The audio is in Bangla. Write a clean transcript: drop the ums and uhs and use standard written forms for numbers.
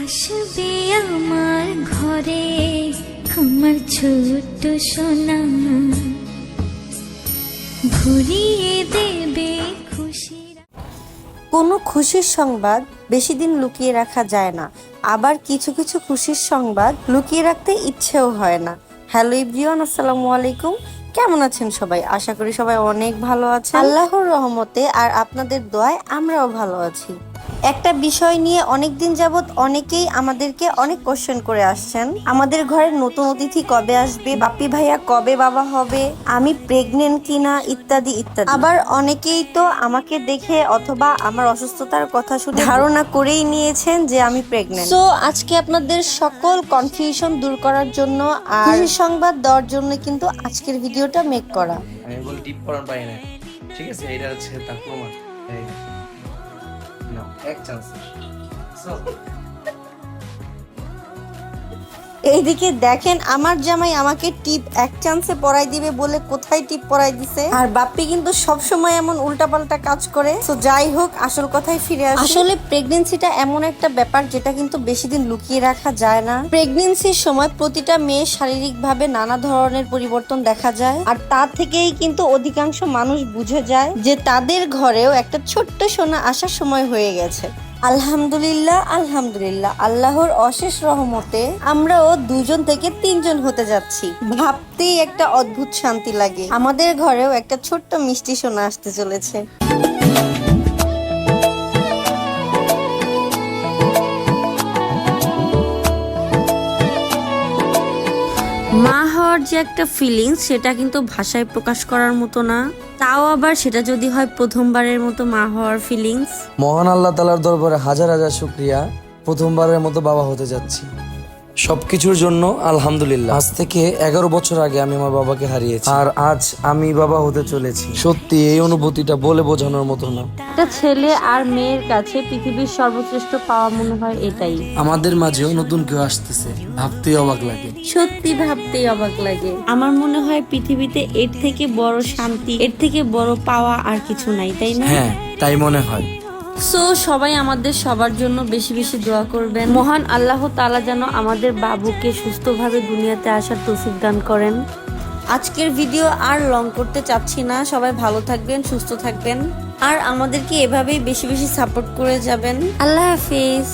আসবে আমার ঘরে আমার ছোট্ট সোনা, ভরিয়ে দেবে খুশির। কোনো খুশির সংবাদ বেশি দিন লুকিয়ে রাখা যায় না, আবার কিছু কিছু খুশির সংবাদ লুকিয়ে রাখতে ইচ্ছেও হয় না। হ্যালো এভরিওয়ান, আসসালামু আলাইকুম। কেমন আছেন সবাই? আশা করি সবাই অনেক ভালো আছেন আল্লাহর রহমতে, আর আপনাদের দোয়ায় আমরাও ভালো আছি। একটা বিষয় নিয়ে অনেক দিন যাবত অনেকেই আমাদেরকে অনেক কোশ্চেন করে আসছেন, আমাদের ঘরের নতুন অতিথি কবে আসবে, বাপ্পি ভাইয়া কবে বাবা হবে, আমি প্রেগনেন্ট কিনা, ইত্যাদি ইত্যাদি। আবার অনেকেই তো আমাকে দেখে অথবা আমার অসুস্থতার কথা শুনে ধারণা করেই নিয়েছেন যে আমি প্রেগনেন্ট। সো আজকে আপনাদের সকল কনফিউশন দূর করার জন্য আর খুশির সংবাদ দেওয়ার জন্য কিন্তু আজকের ভিডিওটা মেক করা। আমি বলি টিপ করার পাই না, ঠিক আছে? এটা হচ্ছে তার প্রমাণ। এই নাও এক চান্স। এইদিকে দেখেন, আমার জামাই আমাকে টিপ এক চান্সে পরাই দিবে বলে কোথায় টিপ পরাই দিছে। আর বাপ্পি কিন্তু সব সময় এমন উল্টাপাল্টা কাজ করে। তো যাই হোক, আসল কথাই ফিরে আসি। আসলে প্রেগনেন্সিটা এমন একটা ব্যাপার যেটা কিন্তু বেশি দিন লুকিয়ে রাখা যায় না। প্রেগনেন্সির সময় প্রতিটা মেয়ে শারীরিকভাবে নানা ধরনের পরিবর্তন দেখা যায়, আর তা থেকেই কিন্তু অধিকাংশ মানুষ বুঝে যায় যে তাদের ঘরেও একটা ছোট্ট সোনা আসার সময় হয়ে গেছে। আলহামদুলিল্লাহ আলহামদুলিল্লাহ, আল্লাহর অশেষ রহমতে আমরাও 2 থেকে 3 হতে যাচ্ছি। ভাবতেই একটা অদ্ভুত শান্তি লাগে। আমাদের ঘরেও একটা ছোট্ট মিষ্টি সোনা আসতে চলেছে। মা হওয়ার যে একটা ফিলিংস, সেটা কিন্তু ভাষায় প্রকাশ করার মতো না। তাও আবার সেটা যদি হয় প্রথমবারের মতো মা হওয়ার ফিলিংস। মহান আল্লাহ তাআলার দরবারে হাজার হাজার শুকরিয়া, প্রথমবারের মতো বাবা হতে যাচ্ছি। সবকিছুর জন্য আলহামদুলিল্লাহ। আজ থেকে 11 বছর আগে আমি আমার বাবাকে হারিয়েছি, আর আজ আমি বাবা হতে চলেছি। সত্যি এই অনুভূতিটা বলে বোঝানোর মতো না। একটা ছেলে আর মেয়ের কাছে পৃথিবীর সর্বশ্রেষ্ঠ পাওয়া মনে হয় এটাই। আমাদের মাঝেও নতুন কেউ আসতেছে, ভাবতেই অবাক লাগে। সত্যি ভাবতেই অবাক লাগে। আমার মনে হয় পৃথিবীতে এর থেকে বড় শান্তি, এর থেকে বড় পাওয়া আর কিছু নাই, তাই না? হ্যাঁ, তাই মনে হয়। সো সবাই আমাদের সবার জন্য বেশি বেশি দোয়া করবেন। মহান আল্লাহ তাআলা যেন আমাদের বাবুকে সুস্থভাবে দুনিয়াতে আসার তৌফিক দান করেন। আজকের ভিডিও আর লং করতে চাচ্ছি না। সবাই ভালো থাকবেন, সুস্থ থাকবেন, আর আমাদেরকে এভাবেই বেশি বেশি সাপোর্ট করে যাবেন। আল্লাহ হাফেজ।